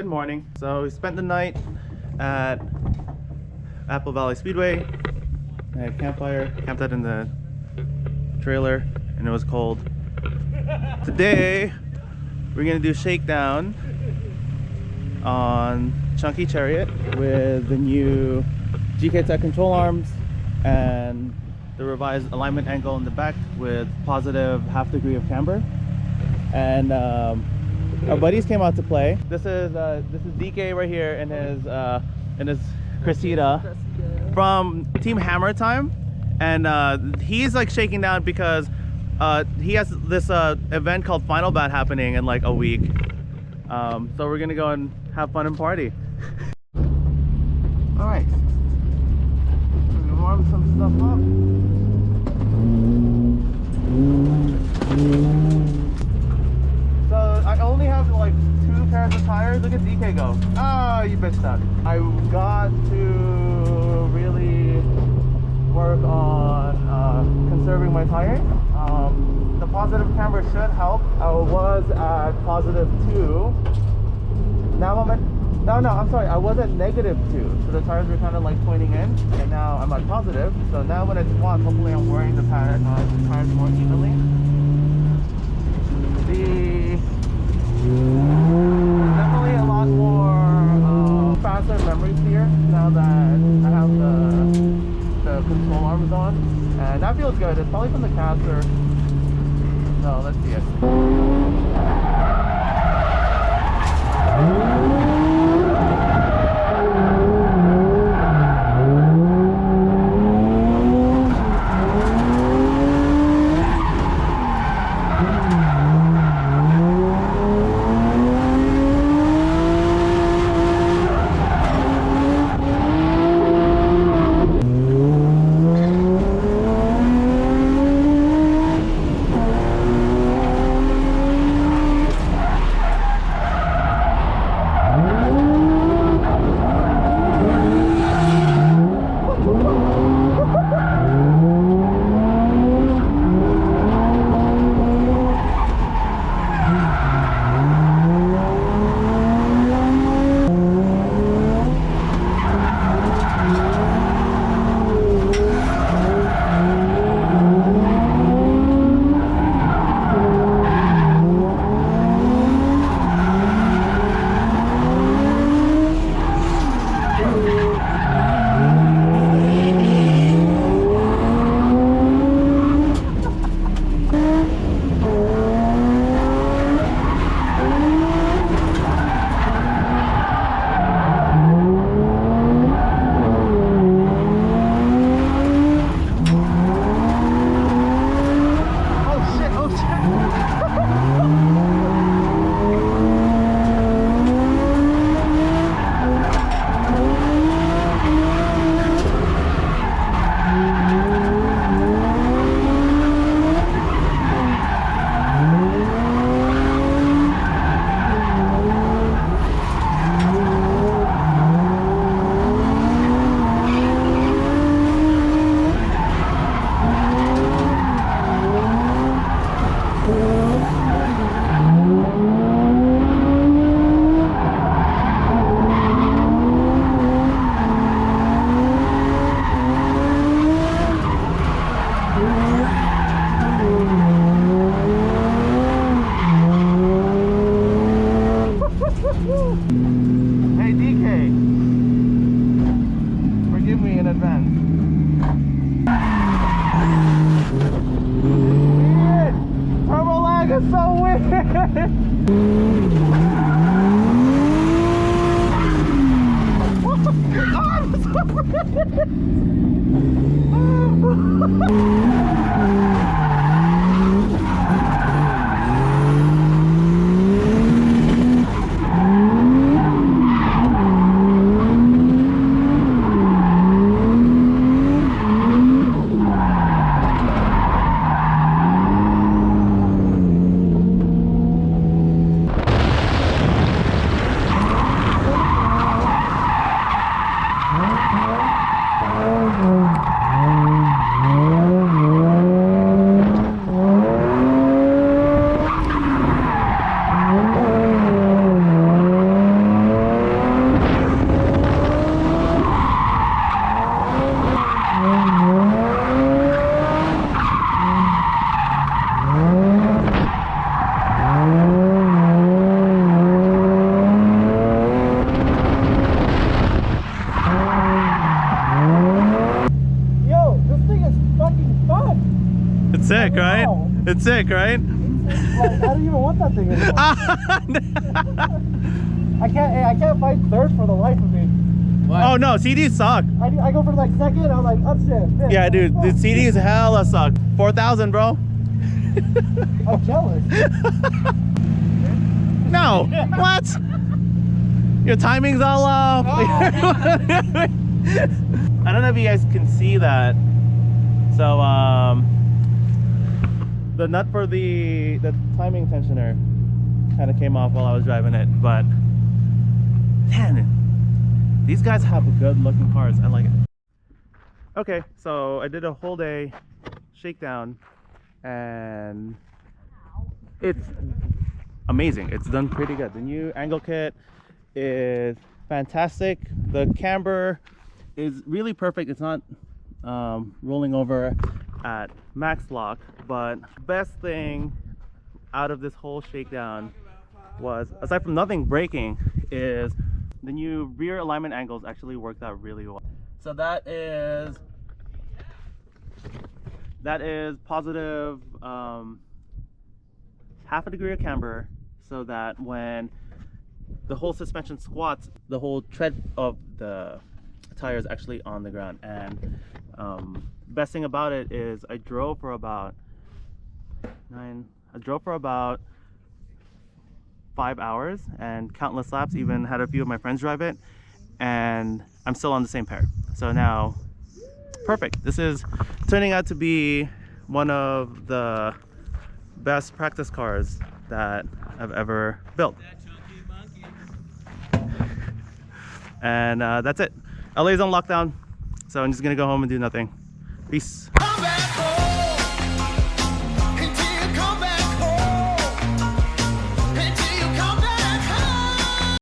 Good morning. So we spent the night at Apple Valley Speedway. I had campfire, camped out in the trailer, and it was cold. Today we're gonna do shakedown on Chunky Chariot with the new GK Tech control arms and the revised alignment angle in the back with positive half degree of camber. And our buddies came out to play. This is DK right here in his Cressida from Team Hammer Time, and he's like shaking down because he has this event called Final Bat happening in like a week. So we're gonna go and have fun and party. All right, we're gonna warm some stuff up. So I only have like 2 pairs of tires. Look at DK go. Ah, you bitched out. I got to really work on conserving my tires. The positive camber should help. I was at positive 2. Now I'm at, I'm sorry, I was at negative 2. So the tires were kind of like pointing in, and now I'm at positive. So now when it's swap, hopefully I'm wearing the tires more evenly. Definitely a lot more faster memory sphere now that I have the control arms on, and that feels good. It's probably from the caster. So let's see it. It's so weird. It's sick, right? Like, I don't even want that thing anymore. I can't fight third for the life of me. Oh no, CDs suck. I go for like second, I'm like, oh shit. Fifth. Yeah, dude, the CDs hella suck. 4,000, bro. I'm jealous. No, what? Your timing's all off. I don't know if you guys can see that. So, the nut for the timing tensioner kind of came off while I was driving it, but damn, these guys have good looking cars. I like it. Okay, so I did a whole day shakedown and it's amazing. It's done pretty good. The new angle kit is fantastic. The camber is really perfect. It's not rolling over at max lock, but best thing out of this whole shakedown was, aside from nothing breaking, is the new rear alignment angles actually worked out really well. So that is positive half a degree of camber, so that when the whole suspension squats, the whole tread of the tire is actually on the ground. And best thing about it is I drove for about 5 hours and countless laps, even had a few of my friends drive it, and I'm still on the same pair. So now, perfect. This is turning out to be one of the best practice cars that I've ever built. And that's it. LA's on lockdown, so I'm just gonna go home and do nothing. Peace.